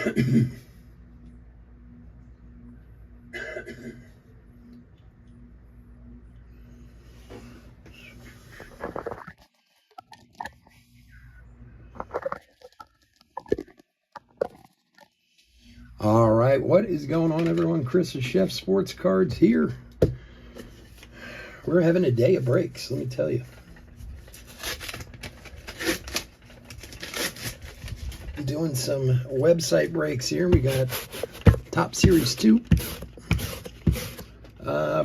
All right, what is going on, everyone? Chris's Chef Sports Cards here. We're having a day of breaks, let me tell you. Doing some website breaks here. We got Top Series 2.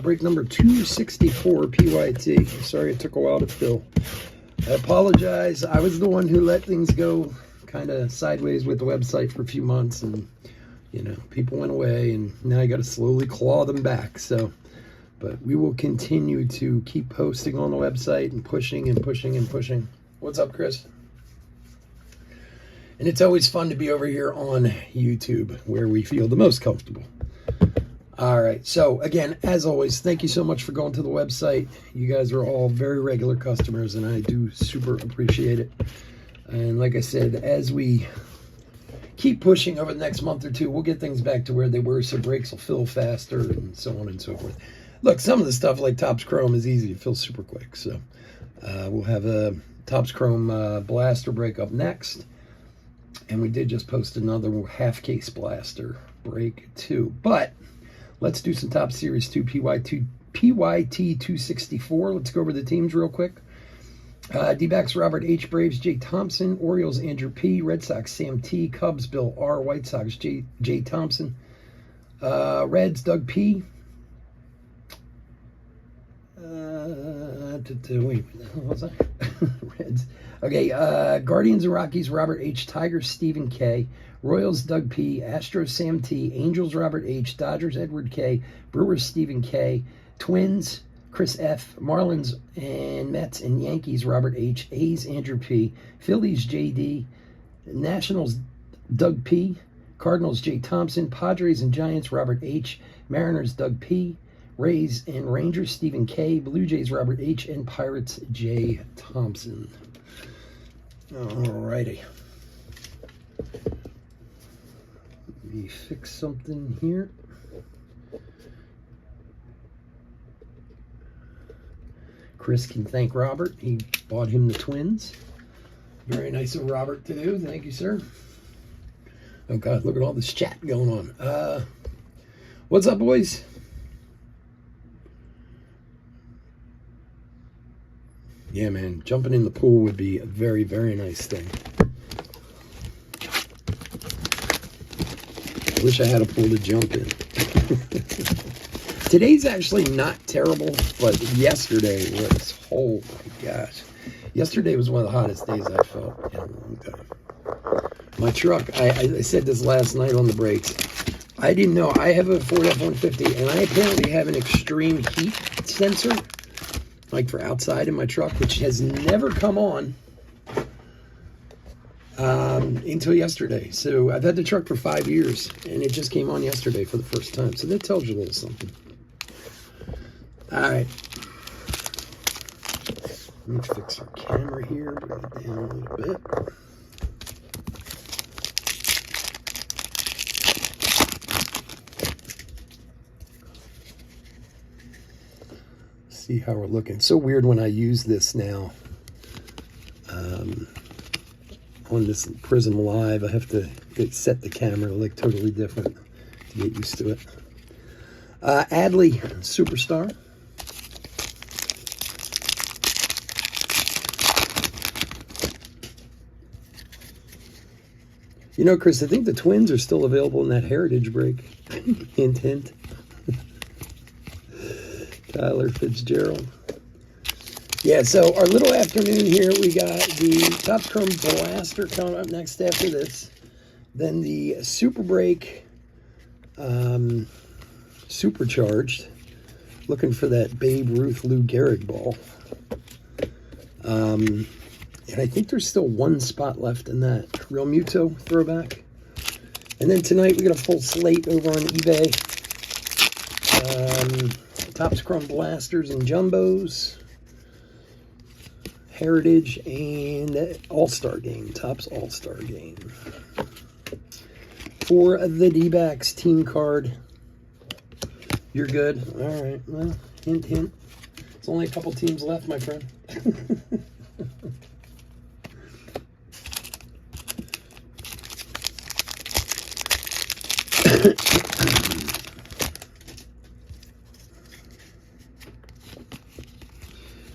Break number 264, PYT. Sorry it took a while to fill. I apologize. I was the one who let things go kind of sideways with the website for a few months, and you know, people went away, and now you got to slowly claw them back. So, but we will continue to keep posting on the website and pushing and pushing and pushing. What's up, Chris? And it's always fun to be over here on YouTube, where we feel the most comfortable. All right. So again, as always, thank you so much for going to the website. You guys are all very regular customers, and I do super appreciate it. And like I said, as we keep pushing over the next month or two, we'll get things back to where they were, so breaks will fill faster and so on and so forth. Look, some of the stuff like Topps Chrome is easy to fill super quick. So we'll have a Topps Chrome blaster break up next. And we did just post another half case blaster break too. But let's do some Top Series 2 PYT 264. Let's go over the teams real quick. D-backs Robert H. Braves Jay Thompson. Orioles Andrew P. Red Sox Sam T. Cubs Bill R. White Sox Jay Thompson. Reds Doug P. Wait, what was that? Reds. Okay, Guardians and Rockies Robert H. Tigers Stephen K. Royals Doug P. Astros Sam T. Angels Robert H. Dodgers Edward K. Brewers Stephen K. Twins Chris F. Marlins and Mets and Yankees Robert H. A's Andrew P. Phillies JD. Nationals Doug P. Cardinals J. Thompson. Padres and Giants Robert H. Mariners Doug P. Rays and Rangers Stephen K. Blue Jays Robert H. and Pirates J. Thompson. Alrighty. Let me fix something here. Chris can thank Robert. He bought him the Twins. Very nice of Robert to do. Thank you, sir. Oh, God, look at all this chat going on. What's up, boys? Yeah, man, jumping in the pool would be a very, very nice thing. I wish I had a pool to jump in. Today's actually not terrible, but yesterday was, oh my gosh. Yesterday was one of the hottest days I've felt in a long time. My truck, I said this last night on the breaks. I didn't know. I have a Ford F-150, and I apparently have an extreme heat sensor, like for outside in my truck, which has never come on until yesterday. So I've had the truck for 5 years, and it just came on yesterday for the first time. So that tells you a little something. All right. Let me fix our camera here, bring it down a little bit. See how we're looking. So weird when I use this now on this Prism Live. I have to set the camera like totally different to get used to it. Adley Superstar. You know, Chris, I think the Twins are still available in that Heritage break. Hint, hint. Tyler Fitzgerald. Yeah, so our little afternoon here, we got the Topps Chrome Blaster coming up next after this. Then the Super Break Supercharged. Looking for that Babe Ruth Lou Gehrig ball. And I think there's still one spot left in that Real Muto throwback. And then tonight we got a full slate over on eBay. Topps Chrome Blasters and Jumbos. Heritage and All-Star Game. Topps All-Star Game. for the D-backs team card. You're good. All right. Well, hint, hint. It's only a couple teams left, my friend.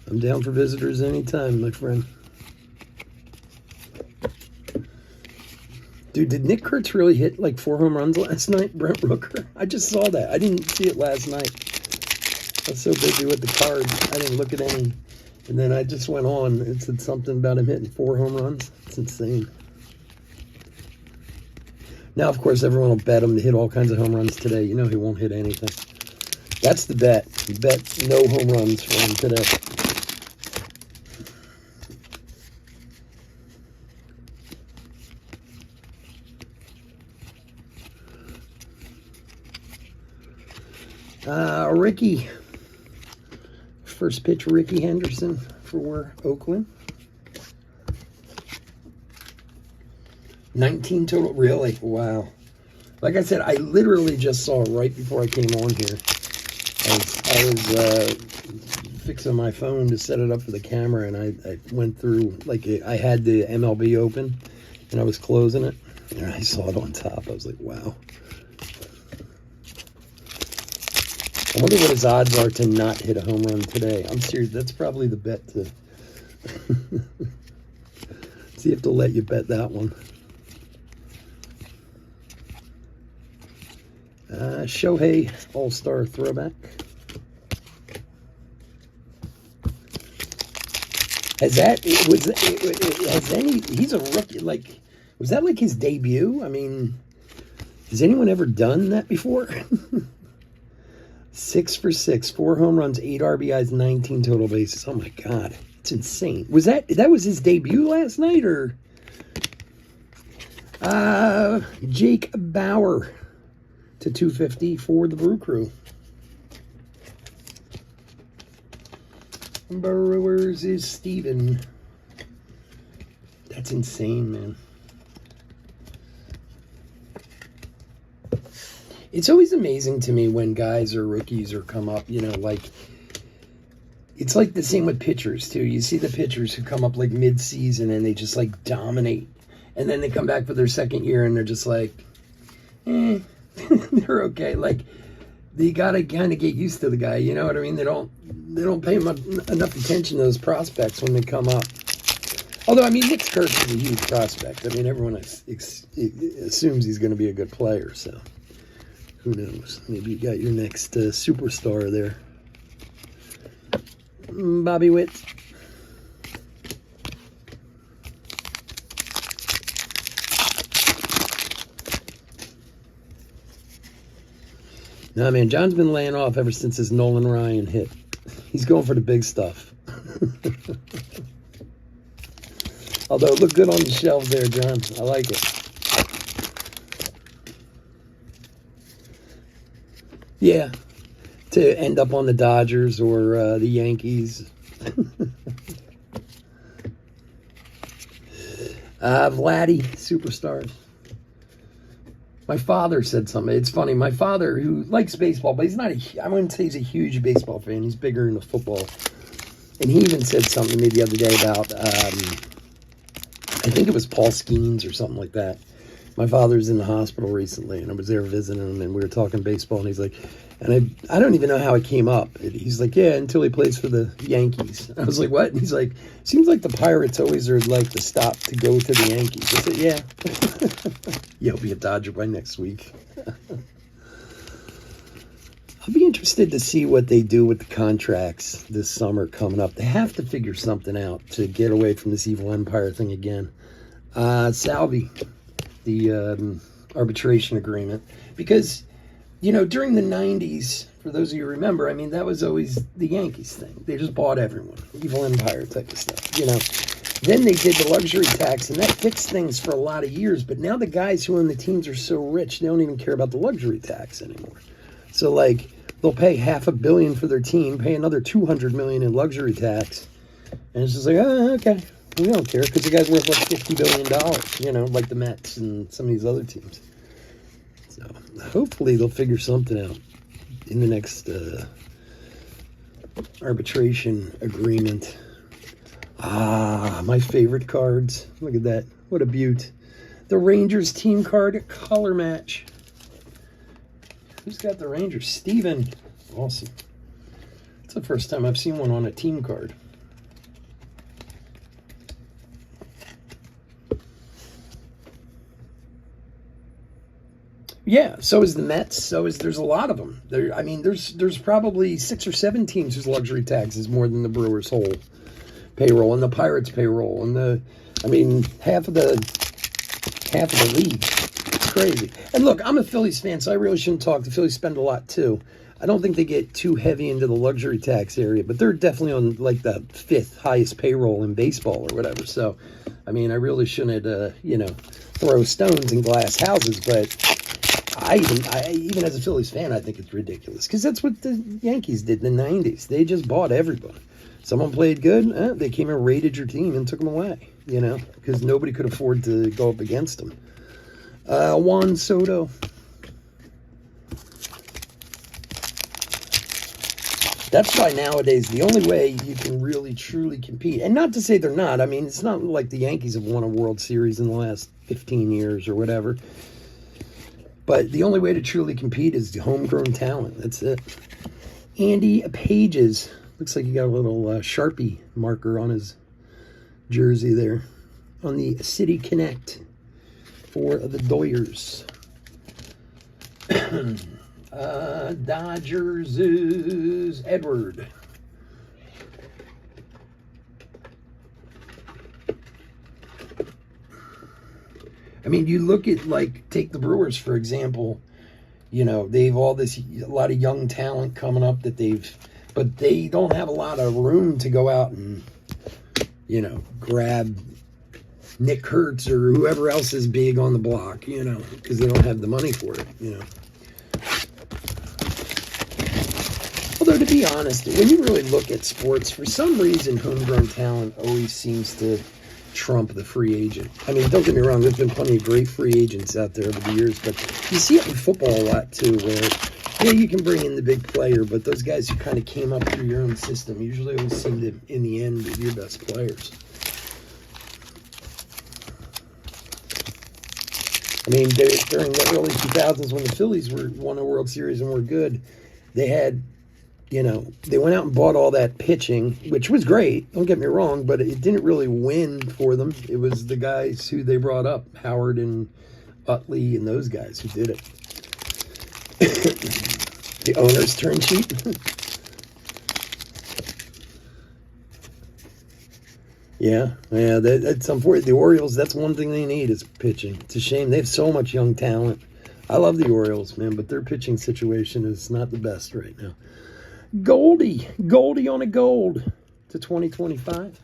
I'm down for visitors anytime, my friend. Dude, did Nick Kurtz really hit like 4 home runs last night, Brent Rooker? I just saw that. I didn't see it last night. I was so busy with the cards, I didn't look at any. And then I just went on. It said something about him hitting 4 home runs. It's insane. Now, of course, everyone will bet him to hit all kinds of home runs today. You know he won't hit anything. That's the bet. You bet no home runs for him today. Ricky. First pitch, Ricky Henderson for Oakland. 19 total. Really? Wow. Like I said, I literally just saw it right before I came on here. I was fixing my phone to set it up for the camera, and I went through, like, I had the MLB open, and I was closing it, and I saw it on top. I was like, wow. I wonder what his odds are to not hit a home run today. I'm serious. That's probably the bet to see if they'll let you bet that one. Shohei All-Star throwback. He's a rookie, like, was that like his debut? I mean, has anyone ever done that before? 6 for 6, 4 home runs, 8 RBIs, 19 total bases. Oh my God, it's insane. Was that was his debut last night, or? Jake Bauer to 250 for the Brew Crew. Brewers is Steven. That's insane, man. It's always amazing to me when guys or rookies or come up, you know, like, it's like the same with pitchers, too. You see the pitchers who come up, like, mid-season and they just, like, dominate. And then they come back for their second year and they're just like, they're okay. Like, you got to kind of get used to the guy, you know what I mean? They don't pay enough attention to those prospects when they come up. Although, I mean, Nick Kurtz is a huge prospect. I mean, everyone assumes he's going to be a good player, so who knows? Maybe you got your next superstar there. Bobby Witt. Nah, man, John's been laying off ever since his Nolan Ryan hit. He's going for the big stuff. Although it looked good on the shelves there, John. I like it. Yeah, to end up on the Dodgers or the Yankees. Vladdy, superstars. My father said something. It's funny. My father, who likes baseball, but he's not I wouldn't say he's a huge baseball fan. He's bigger into football. And he even said something to me the other day about, I think it was Paul Skeens or something like that. My father's in the hospital recently, and I was there visiting him, and we were talking baseball, and he's like, and I don't even know how it came up. He's like, yeah, until he plays for the Yankees. I was like, what? And he's like, seems like the Pirates always are like the stop to go to the Yankees. I said, yeah. Yeah, I'll be a Dodger by next week. I'll be interested to see what they do with the contracts this summer coming up. They have to figure something out to get away from this evil empire thing again. Salvi, the arbitration agreement. Because, you know, during the 90s, for those of you who remember, I mean, that was always the Yankees thing. They just bought everyone. Evil empire type of stuff, you know. Then they did the luxury tax, and that fixed things for a lot of years. But now the guys who own the teams are so rich, they don't even care about the luxury tax anymore. So, like, they'll pay $500 million for their team, pay another $200 million in luxury tax. And it's just like, oh, okay. We don't care because the guy's worth like $50 billion, you know, like the Mets and some of these other teams. So hopefully they'll figure something out in the next arbitration agreement. Ah, my favorite cards. Look at that. What a beaut. The Rangers team card color match. Who's got the Rangers? Steven. Awesome. It's the first time I've seen one on a team card. Yeah, so is the Mets. There's a lot of them. I mean, there's probably 6 or 7 teams whose luxury tax is more than the Brewers' whole payroll and the Pirates' payroll and half of the league. It's crazy. And look, I'm a Phillies fan, so I really shouldn't talk. The Phillies spend a lot too. I don't think they get too heavy into the luxury tax area, but they're definitely on like the 5th highest payroll in baseball or whatever. So, I mean, I really shouldn't, throw stones in glass houses, but I even as a Phillies fan, I think it's ridiculous because that's what the Yankees did in the 90s. They just bought everybody. Someone played good, they came and raided your team and took them away, because nobody could afford to go up against them. Juan Soto. That's why nowadays the only way you can really truly compete, and not to say they're not, I mean, it's not like the Yankees have won a World Series in the last 15 years or whatever, but the only way to truly compete is the homegrown talent. That's it. Andy Pages. Looks like he got a little Sharpie marker on his jersey there on the City Connect for the Doyers. Dodgers is Edward. I mean, you look at, take the Brewers, for example. They've a lot of young talent coming up but they don't have a lot of room to go out and, grab Nick Kurtz or whoever else is big on the block, because they don't have the money for it, Although, to be honest, when you really look at sports, for some reason, homegrown talent always seems to trump the free agent. I mean, don't get me wrong, there's been plenty of great free agents out there over the years, but you see it in football a lot, too, where, you can bring in the big player, but those guys who kind of came up through your own system usually always seem to, in the end, be your best players. I mean, during the early 2000s when the Phillies won a World Series and were good, they had, they went out and bought all that pitching, which was great, don't get me wrong, but it didn't really win for them. It was the guys who they brought up, Howard and Utley and those guys who did it. The owner's turn sheet. That's unfortunate. The Orioles, that's one thing they need is pitching. It's a shame. They have so much young talent. I love the Orioles, man, but their pitching situation is not the best right now. Goldie on a gold to 2025.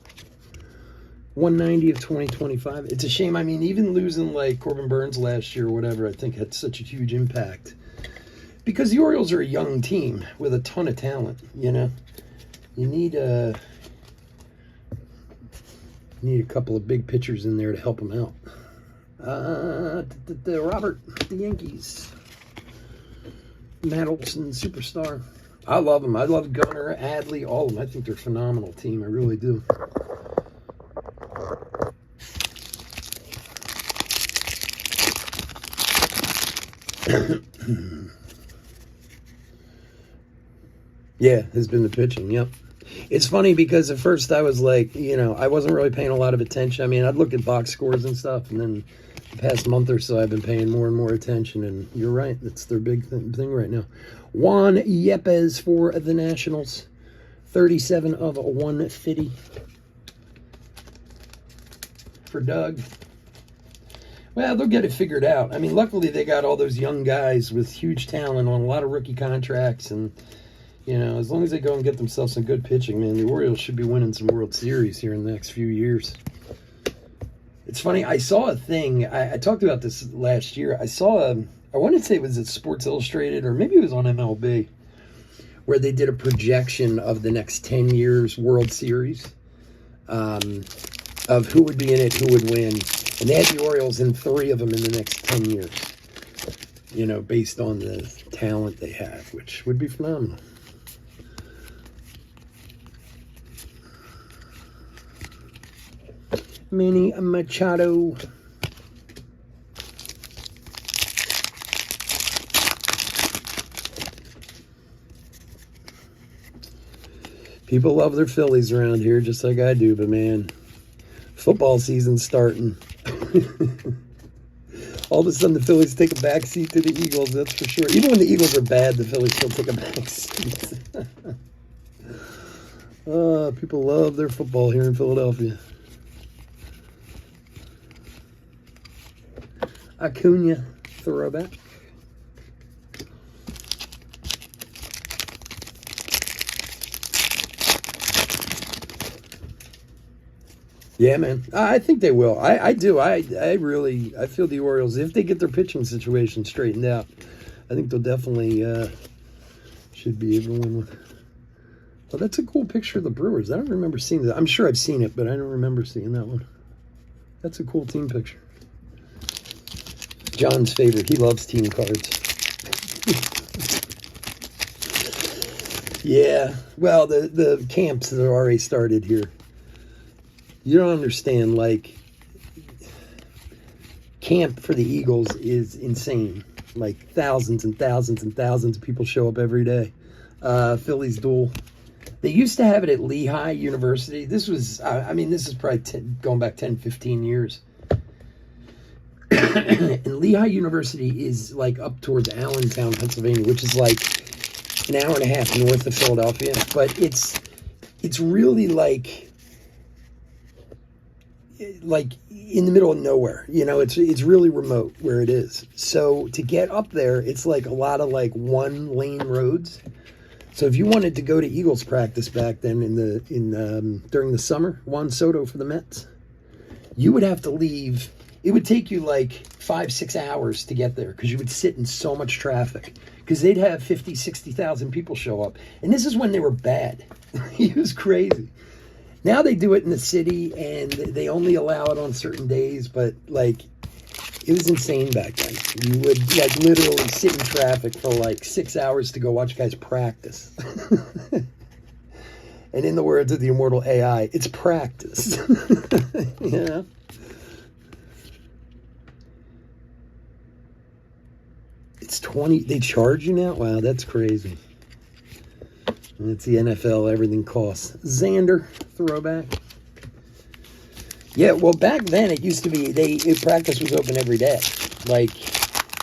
190 of 2025. It's a shame. I mean, even losing Corbin Burns last year or whatever, I think had such a huge impact. Because the Orioles are a young team with a ton of talent, You need a couple of big pitchers in there to help them out. Robert, the Yankees. Matt Olson, superstar. I love them. I love Gunnar, Adley, all of them. I think they're a phenomenal team. I really do. Yeah, has been the pitching, yep. It's funny because at first I was like, I wasn't really paying a lot of attention. I mean, I'd look at box scores and stuff, and then the past month or so I've been paying more and more attention, and you're right, that's their big thing right now. Juan Yepes for the Nationals, 37 of 150. For Doug. Well, they'll get it figured out. I mean, luckily they got all those young guys with huge talent on a lot of rookie contracts, and as long as they go and get themselves some good pitching, man, the Orioles should be winning some World Series here in the next few years. It's funny, I saw a thing, I talked about this last year. I want to say it was at Sports Illustrated, or maybe it was on MLB, where they did a projection of the next 10 years World Series, of who would be in it, who would win. And they had the Orioles in 3 of them in the next 10 years. you know, based on the talent they have, which would be phenomenal. Manny Machado. People love their Phillies around here, just like I do, but man, football season's starting. All of a sudden, the Phillies take a backseat to the Eagles, that's for sure. Even when the Eagles are bad, the Phillies still take a backseat. People love their football here in Philadelphia. Acuna, throwback. Yeah, man. I think they will. I do. I feel the Orioles, if they get their pitching situation straightened out, I think they'll definitely should be able to win with. Oh, that's a cool picture of the Brewers. I don't remember seeing that. I'm sure I've seen it, but I don't remember seeing that one. That's a cool team picture. John's favorite. He loves team cards. Yeah. Well, the camps that are already started here. You don't understand, like, camp for the Eagles is insane. Like, thousands and thousands and thousands of people show up every day. Phillies duel. They used to have it at Lehigh University. This was, I mean, this is probably going back 10, 15 years. And Lehigh University is, like, up towards Allentown, Pennsylvania, which is, like, an hour and a half north of Philadelphia. But it's really, like in the middle of nowhere, you know, it's really remote where it is. So to get up there, it's like a lot of like 1-lane roads. So if you wanted to go to Eagles practice back then during the summer, Juan Soto for the Mets, you would have to leave. It would take you like 5-6 hours to get there because you would sit in so much traffic because they'd have 50, 60,000 people show up. And this is when they were bad. It was crazy. Now they do it in the city, and they only allow it on certain days, but, like, it was insane back then. You would, like, literally sit in traffic for, like, 6 hours to go watch guys practice. And in the words of the immortal AI, it's practice. Yeah. It's 20. They charge you now? Wow, that's crazy. It's the NFL, everything costs. Xander, throwback. Yeah, well, back then it used to be, practice was open every day. Like,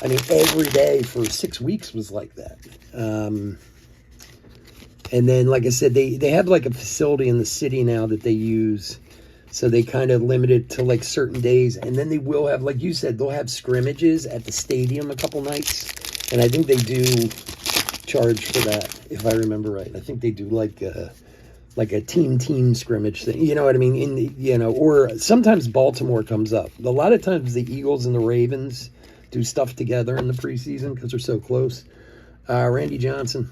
I mean, every day for 6 weeks was like that. And then, like I said, they have like a facility in the city now that they use. So they kind of limit it to like certain days. And then they will have, like you said, they'll have scrimmages at the stadium a couple nights. And I think they do charge for that, if I remember right. I think they do like a team scrimmage thing. You know what I mean? Or sometimes Baltimore comes up. A lot of times the Eagles and the Ravens do stuff together in the preseason because they're so close. Randy Johnson.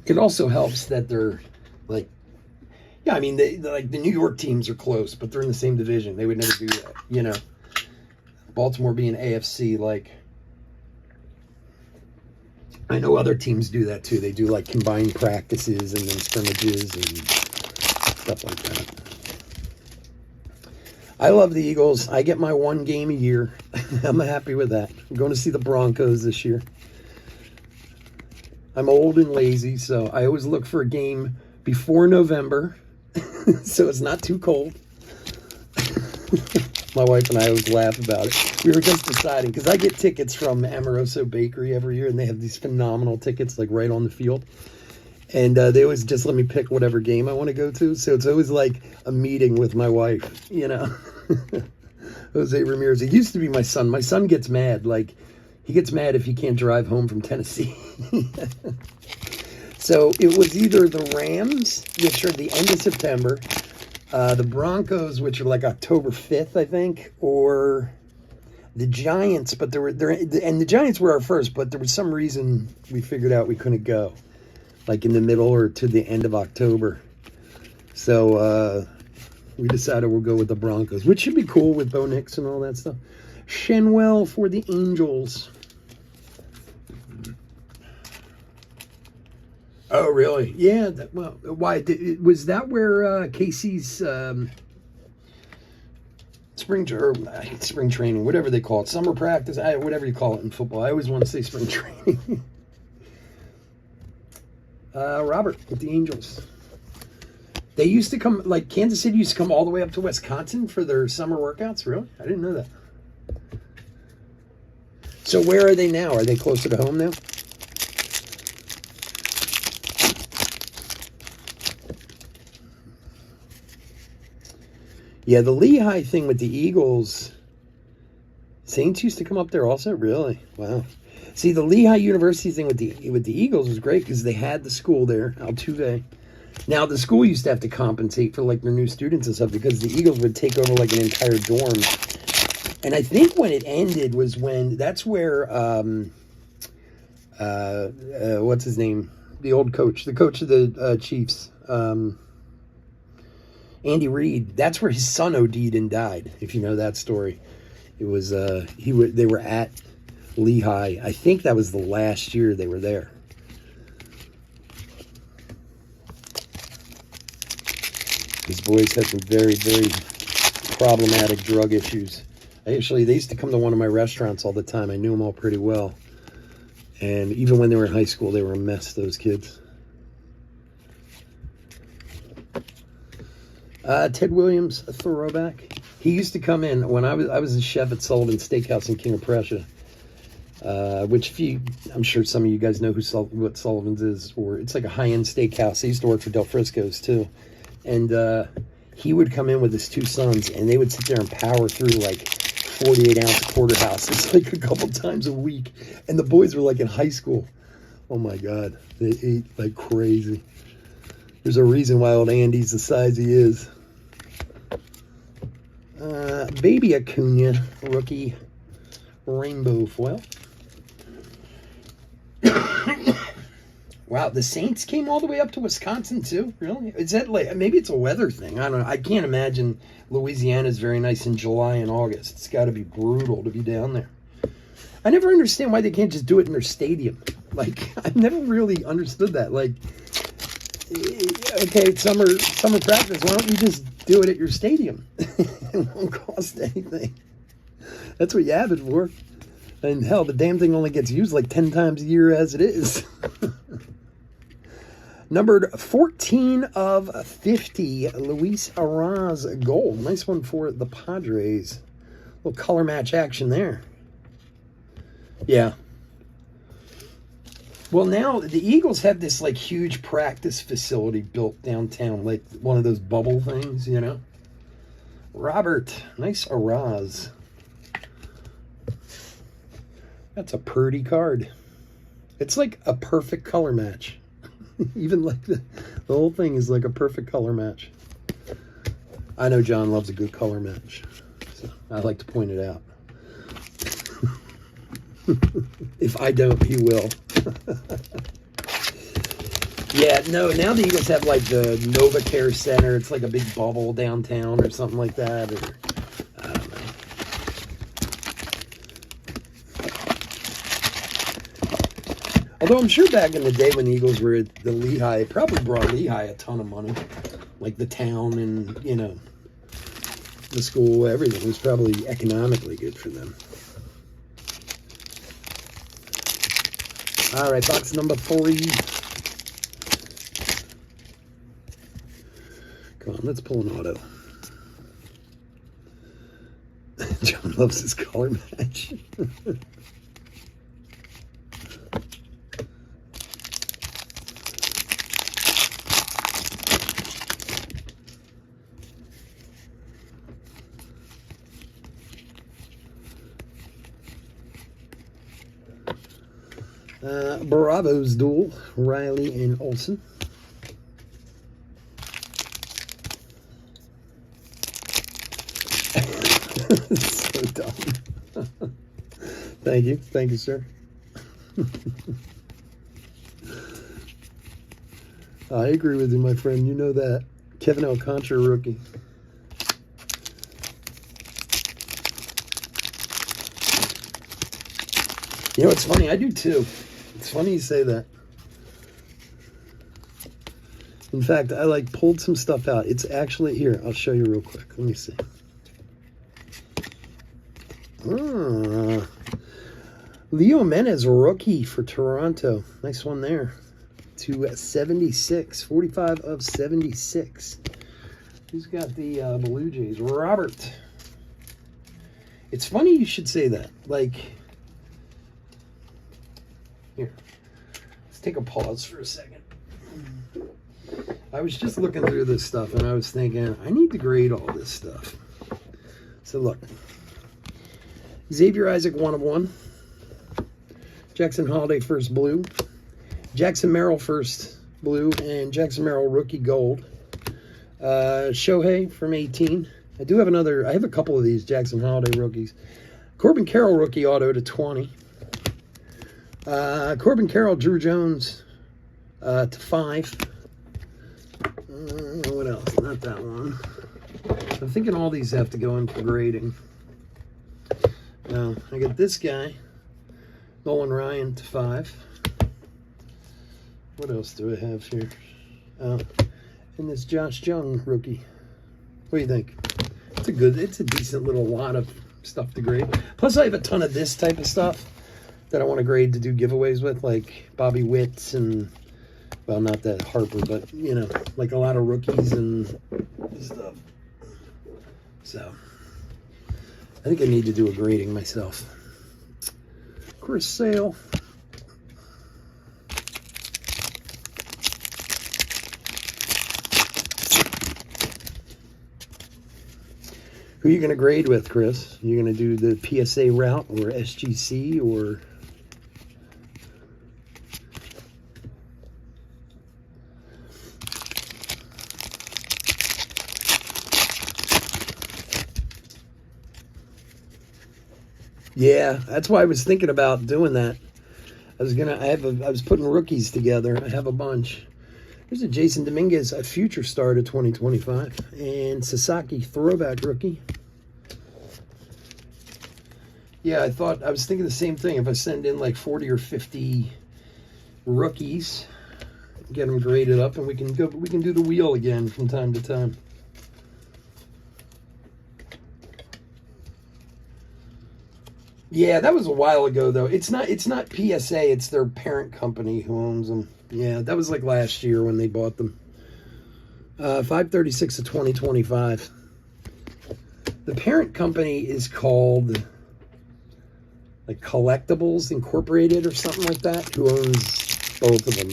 It also helps that they're like, yeah, I mean, like the New York teams are close, but they're in the same division. They would never do that, you know. Baltimore being AFC, like, I know other teams do that too. They do like combined practices and then scrimmages and stuff like that. I love the Eagles. I get my one game a year. I'm happy with that. I'm going to see the Broncos this year. I'm old and lazy, so I always look for a game before November so it's not too cold. My wife and I always laugh about it. We were just deciding, because I get tickets from Amoroso Bakery every year, and they have these phenomenal tickets, like, right on the field. And they always just let me pick whatever game I want to go to. So it's always like a meeting with my wife, you know. Jose Ramirez. It used to be my son. My son gets mad. Like, he gets mad if he can't drive home from Tennessee. So it was either the Rams, which are the end of September, the Broncos, which are like October 5th, I think, or the Giants, but and the Giants were our first, but there was some reason we figured out we couldn't go, like in the middle or to the end of October. So we decided we'll go with the Broncos, which should be cool with Bo Nix and all that stuff. Shenwell for the Angels. Oh, really? Yeah. Well, why was that where Casey's spring training, whatever they call it, summer practice, whatever you call it in football. I always want to say spring training. Robert with the Angels. They used to come, like Kansas City used to come all the way up to Wisconsin for their summer workouts. Really? I didn't know that. So where are they now? Are they closer to home now? Yeah, the Lehigh thing with the Eagles, Saints used to come up there also? Really? Wow. See, the Lehigh University thing with the Eagles was great because they had the school there, Altuve. Now, the school used to have to compensate for, like, their new students and stuff because the Eagles would take over, like, an entire dorm. And I think when it ended was when, that's where, what's his name? The old coach, the coach of the Chiefs, Andy Reid, that's where his son OD'd and died, if you know that story. It was, they were at Lehigh. I think that was the last year they were there. These boys had some very, very problematic drug issues. They used to come to one of my restaurants all the time. I knew them all pretty well. And even when they were in high school, they were a mess, those kids. Ted Williams, a throwback. He used to come in when I was a chef at Sullivan's Steakhouse in King of Prussia, which I'm sure some of you guys know what Sullivan's is, or it's like a high-end steakhouse. I used to work for Del Frisco's too, and he would come in with his two sons, and they would sit there and power through like 48-ounce porterhouses like a couple times a week, and the boys were like in high school. Oh my God, they ate like crazy. There's a reason why old Andy's the size he is. Baby Acuna, rookie, rainbow foil. Wow, the Saints came all the way up to Wisconsin too? Really? Is that like, maybe it's a weather thing? I don't know. I can't imagine Louisiana's very nice in July and August. It's got to be brutal to be down there. I never understand why they can't just do it in their stadium. Like, I've never really understood that. Like, okay, summer practice, why don't you just do it at your stadium? It won't cost anything. That's what you have it for. And hell, the damn thing only gets used like 10 times a year as it is. Numbered 14 of 50, Luis Arraez gold. Nice one for the Padres. A little color match action there. Yeah. Well, now the Eagles have this like huge practice facility built downtown, like one of those bubble things, you know. Robert, nice Arraez. That's a pretty card. It's like a perfect color match. Even like the whole thing is like a perfect color match. I know John loves a good color match, so I like to point it out. If I don't, he will. Yeah, no, now the Eagles have like the Nova Care Center. It's like a big bubble downtown or something like that. Or, I don't know. Although I'm sure back in the day when the Eagles were at the Lehigh, it probably brought Lehigh a ton of money. Like the town and, you know, the school, everything was probably economically good for them. All right, box number 3. Come on, let's pull an auto. John loves his color match. Bravo's duel, Riley and Olsen. So dumb. Thank you, sir. I agree with you, my friend. You know that. Kevin Alcantara, rookie. You know, it's funny. I do too. It's funny you say that. In fact, I like pulled some stuff out. It's actually here. I'll show you real quick. Let me see. Leo Menez, rookie for Toronto. Nice one there. To 76. 45 of 76. Who's got the Blue Jays? Robert. It's funny you should say that. Like, here. Let's take a pause for a second. I was just looking through this stuff and I was thinking, I need to grade all this stuff. So look. Xavier Isaac, 1 of 1. Jackson Holiday, first blue. Jackson Merrill, first blue. And Jackson Merrill, rookie gold. Shohei from 18. I do have another, I have a couple of these Jackson Holiday rookies. Corbin Carroll, rookie auto to 20. Corbin Carroll, Drew Jones to 5. What else? Not that one. I'm thinking all these have to go in for grading. Now, I got this guy, Nolan Ryan to 5. What else do I have here? And this Josh Jung rookie. What do you think? It's a decent little lot of stuff to grade. Plus, I have a ton of this type of stuff that I want to grade to do giveaways with, like Bobby Witts and, well, not that Harper, but, you know, like a lot of rookies and stuff. So, I think I need to do a grading myself. Chris Sale. Who are you going to grade with, Chris? Are you going to do the PSA route or SGC or... Yeah, that's why I was thinking about doing that. I was putting rookies together. I have a bunch. There's a Jason Dominguez, a future star to 2025. And Sasaki, throwback rookie. Yeah, I was thinking the same thing. If I send in like 40 or 50 rookies, get them graded up, and we can do the wheel again from time to time. Yeah, that was a while ago though. It's not PSA, it's their parent company who owns them. Yeah, that was like last year when they bought them. 536 of 2025. The parent company is called like Collectibles Incorporated or something like that, who owns both of them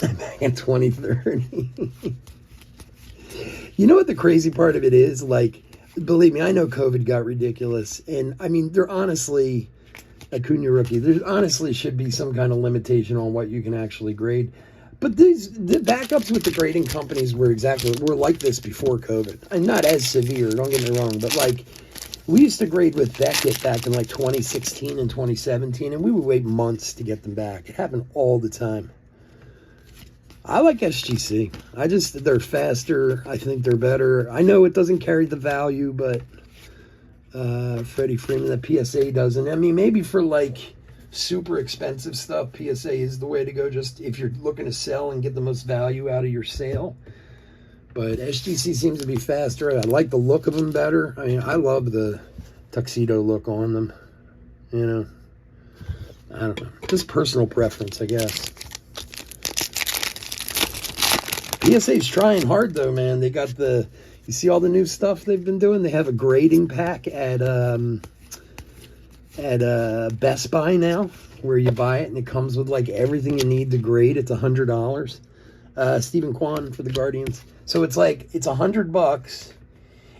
now. Back in 2030. You know what the crazy part of it is? Like, believe me, I know COVID got ridiculous. And, I mean, there honestly, Acuna rookie, there honestly should be some kind of limitation on what you can actually grade. But the backups with the grading companies were like this before COVID. And not as severe, don't get me wrong. But, like, we used to grade with Beckett back in, like, 2016 and 2017. And we would wait months to get them back. It happened all the time. I like SGC. They're faster. I think they're better. I know it doesn't carry the value, but Freddie Freeman, the PSA doesn't. I mean, maybe for like super expensive stuff, PSA is the way to go, just if you're looking to sell and get the most value out of your sale. But SGC seems to be faster. I like the look of them better. I mean, I love the tuxedo look on them. You know, I don't know. Just personal preference, I guess. PSA's trying hard though, man. They got you see all the new stuff they've been doing? They have a grading pack at Best Buy now, where you buy it and it comes with like everything you need to grade. It's $100. Stephen Kwan for the Guardians. So it's like, it's $100.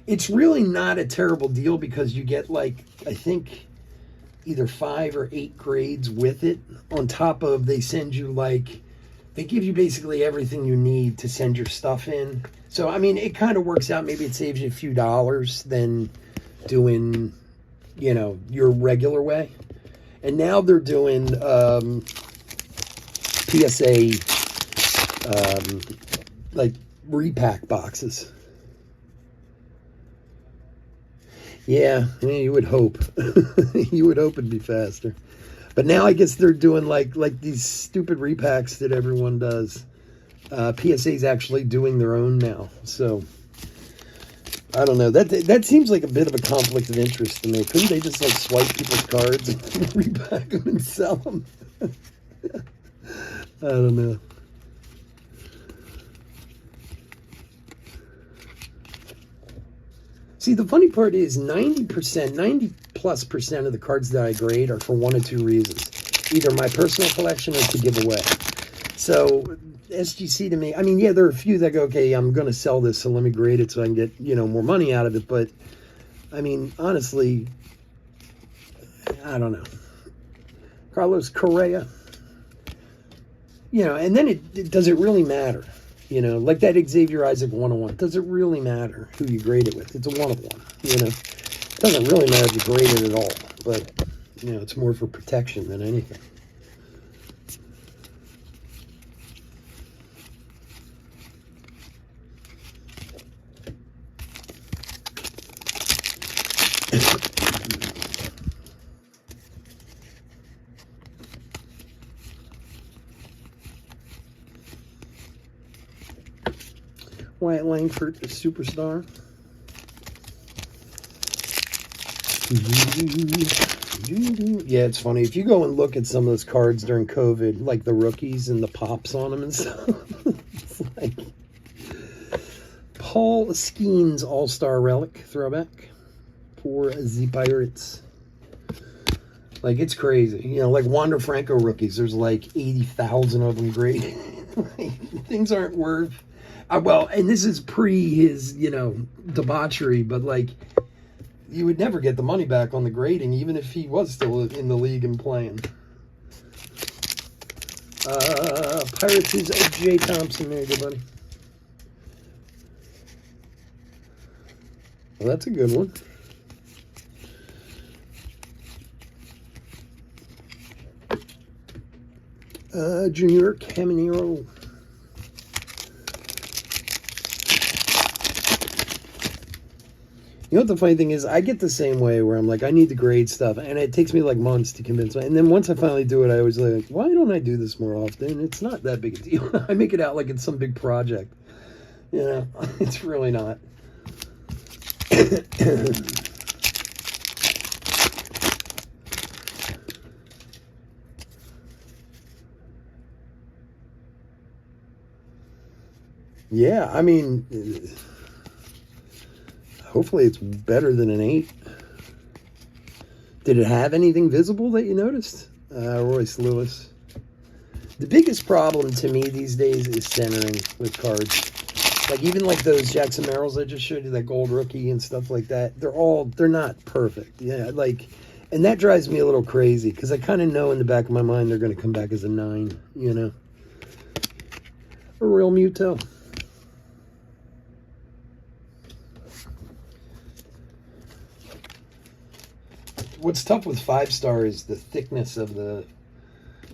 It's really not a terrible deal because you get like, I think either 5 or 8 grades with it. On top of, they send you like, they give you basically everything you need to send your stuff in. So, I mean, it kind of works out. Maybe it saves you a few dollars than doing, you know, your regular way. And now they're doing PSA, like, repack boxes. Yeah, you would hope. You would hope it'd be faster. But now I guess they're doing like these stupid repacks that everyone does. PSA's actually doing their own now. So I don't know. That seems like a bit of a conflict of interest to me. Couldn't they just like swipe people's cards and repack them and sell them? I don't know. See, the funny part is 90% of the cards that I grade are for one of two reasons. Either my personal collection or to give away. So SGC to me, I mean, yeah, there are a few that go, okay, I'm going to sell this, so let me grade it so I can get, you know, more money out of it. But, I mean, honestly, I don't know. Carlos Correa. You know, and then does it really matter? You know, like that Xavier Isaac 101. Does it really matter who you grade it with? It's a 1 of 1. You know, it doesn't really matter if you grade it at all. But, you know, it's more for protection than anything. Wyatt Langford, the superstar. Yeah, it's funny. If you go and look at some of those cards during COVID, like the rookies and the pops on them and stuff, it's like Paul Skeens All-Star Relic throwback for the Pirates. Like, it's crazy. You know, like Wander Franco rookies, there's like 80,000 of them graded. Like, things aren't worth... well, and this is pre his, you know, debauchery, but like, you would never get the money back on the grading, even if he was still in the league and playing. Pirates is Jay Thompson. There you go, buddy. Well, that's a good one. Junior Caminero. You know what the funny thing is? I get the same way where I'm like, I need to grade stuff, and it takes me like months to convince me. And then once I finally do it, I always like, why don't I do this more often? It's not that big a deal. I make it out like it's some big project. You know, it's really not. Yeah, I mean... hopefully it's better than an 8. Did it have anything visible that you noticed? Royce Lewis. The biggest problem to me these days is centering with cards. Like, even like those Jackson Merrills I just showed you, that gold rookie and stuff like that, they're not perfect. Yeah, like, and that drives me a little crazy because I kind of know in the back of my mind they're going to come back as a 9, you know. A Real Muto. What's tough with 5-star is the thickness of the,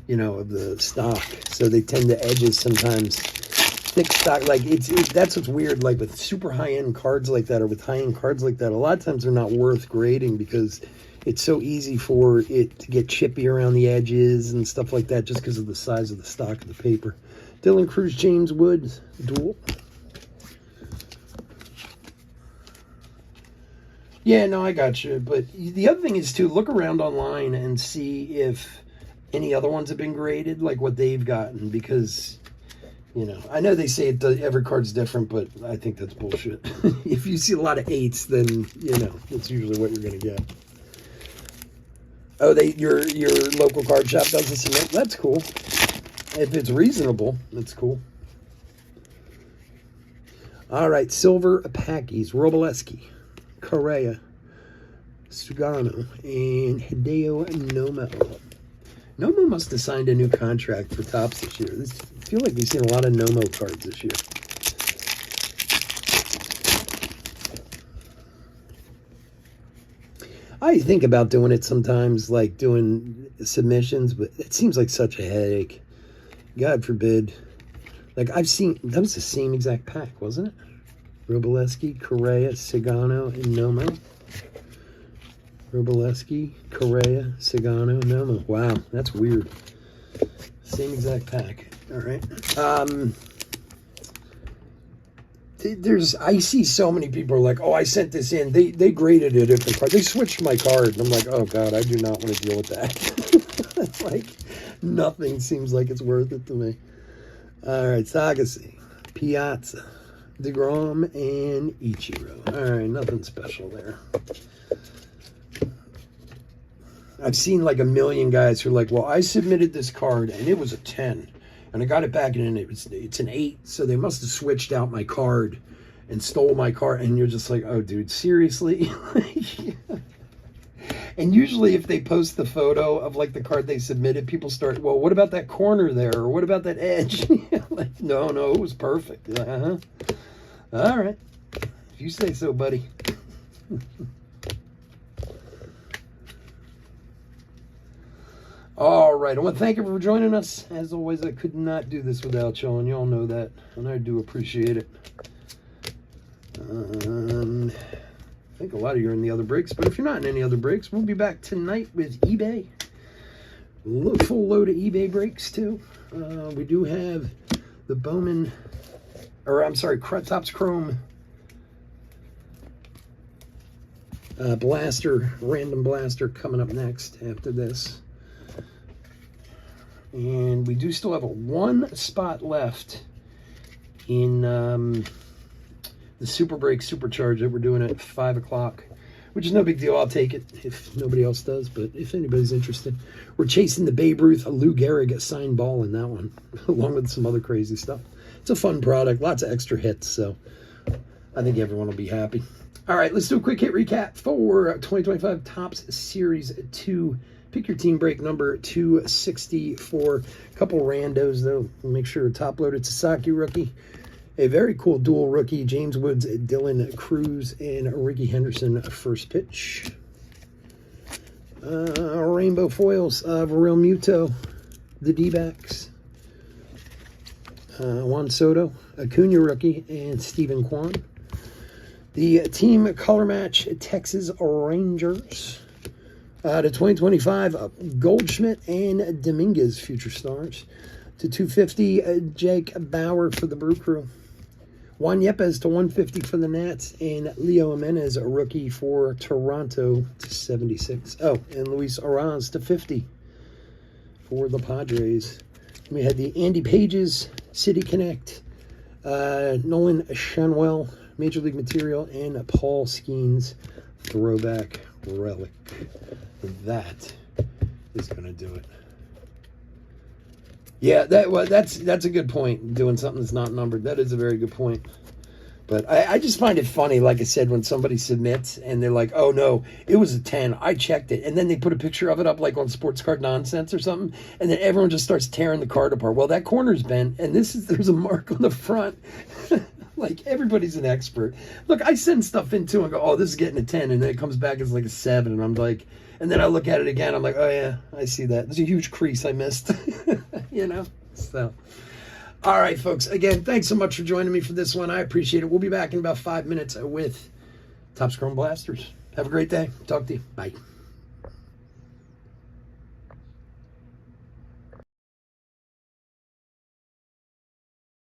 you know, of the stock. So they tend to edges sometimes. Thick stock, like that's what's weird. Like with super high-end cards like that, or with high-end cards like that, a lot of times they're not worth grading because it's so easy for it to get chippy around the edges and stuff like that, just because of the size of the stock of the paper. Dylan Cruz, James Wood, duel. Yeah, no, I got you. But the other thing is, too, look around online and see if any other ones have been graded, like what they've gotten. Because, you know, I know they say every card's different, but I think that's bullshit. If you see a lot of 8s, then, you know, that's usually what you're going to get. Oh, your local card shop does a submit? That's cool. If it's reasonable, that's cool. All right, Silver Packies, Robleski, Correa, Sugano, and Hideo Nomo. Nomo must have signed a new contract for Topps this year. I feel like we've seen a lot of Nomo cards this year. I think about doing it sometimes, like doing submissions, but it seems like such a headache. God forbid. Like, I've seen, that was the same exact pack, wasn't it? Robleski, Correa, Sagano, and Nomo. Robleski, Correa, Sagano, Nomo. Wow, that's weird. Same exact pack. All right. I see so many people are like, oh, I sent this in. They graded it at the card. They switched my card. And I'm like, oh, God, I do not want to deal with that. It's like nothing seems like it's worth it to me. All right, Sagasi, Piazza, DeGrom, and Ichiro. All right, nothing special there. I've seen like a million guys who are like, well, I submitted this card and it was a 10. And I got it back and it's an 8. So they must have switched out my card and stole my card. And you're just like, oh, dude, seriously? And usually if they post the photo of like the card they submitted, people start, well, what about that corner there? Or what about that edge? Like, no, it was perfect. Like, uh-huh. All right. If you say so, buddy. All right. I want to thank you for joining us. As always, I could not do this without y'all, and y'all know that. And I do appreciate it. I think a lot of you are in the other breaks, but if you're not in any other breaks, we'll be back tonight with eBay. Full load of eBay breaks, too. We do have the Bowman, or I'm sorry, Topps Chrome blaster, random blaster coming up next after this. And we do still have one spot left in the Super Break Supercharge that we're doing at 5 o'clock, which is no big deal. I'll take it if nobody else does, but if anybody's interested. We're chasing the Babe Ruth, Lou Gehrig signed ball in that one, along with some other crazy stuff. It's a fun product, lots of extra hits, so I think everyone will be happy. All right, let's do a quick hit recap for 2025 Topps Series 2. Pick your team break number 264. A couple randos, though. Make sure top-loaded Sasaki rookie. A very cool dual rookie, James Woods, Dylan Cruz, and Ricky Henderson, first pitch. Rainbow foils of Real Muto, the D-backs. Juan Soto, Acuna rookie, and Steven Kwan. The team color match, Texas Rangers. To 2025, Goldschmidt and Dominguez, future stars. To 250, Jake Bauer for the Brew Crew. Juan Yepes to 150 for the Nats, and Leo Jimenez, a rookie for Toronto, to 76. Oh, and Luis Arraez to 50 for the Padres. We had the Andy Pages, City Connect, Nolan Schanuel, Major League Material, and Paul Skeens, throwback relic. That is going to do it. Yeah, that's a good point, doing something that's not numbered. That is a very good point. But I just find it funny, like I said, when somebody submits and they're like, oh, no, it was a 10. I checked it. And then they put a picture of it up like on Sports Card Nonsense or something. And then everyone just starts tearing the card apart. Well, that corner's bent, and there's a mark on the front. Like, everybody's an expert. Look, I send stuff in, too, and go, oh, this is getting a 10. And then it comes back as like a 7. And I'm like, and then I look at it again. I'm like, oh, yeah, I see that. There's a huge crease I missed. You know? So, all right, folks. Again, thanks so much for joining me for this one. I appreciate it. We'll be back in about 5 minutes with Topps Chrome Blasters. Have a great day. Talk to you. Bye.